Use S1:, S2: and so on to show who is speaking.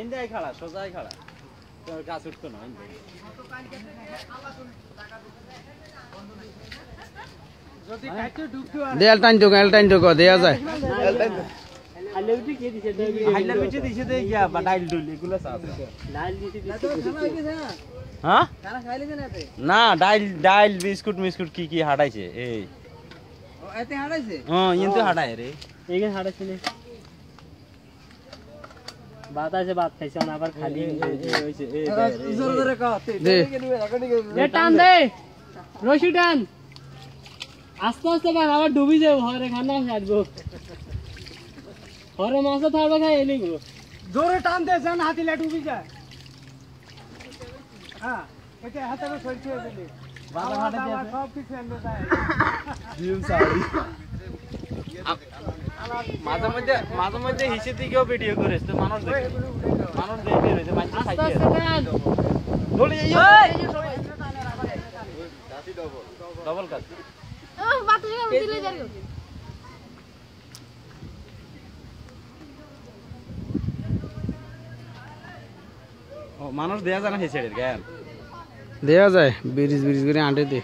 S1: ইন্ডিয়ায় খাড়া সোজাই খাড়া তোর কাজ উঠতো না
S2: দেয়াল টাইন ঢুকো দেয়া যায়
S1: না ডাইল বিস্কুট মিস্কুট কি কি হাঁটাইছে এই কিন্তু হাঁটায় রে
S3: হাঁটাইছে ভাত আছে ভাত খাইছে না আবার খালি টান দে রশি টান আস্তে আস্তে টান আবার ডুবি যাবো হরে খানা ছাড়বো হরে মাছ থাকবে খাই এলি
S4: জোরে টান দে যেন হাতিলা ডুবি যায় হ্যাঁ এটা হাতে সরছে দিলি বাবা সব কিছু এনে যায়
S1: মাঝে মধ্যে হিসে থেকেও ভিডিও করিস তো মানুষ দেখে রয়েছে ডবল কাজ মানুষ দেয়া যায় না হেসেডের জ্ঞান
S2: দেয়া যায় ব্রিজ করে আঁটে দে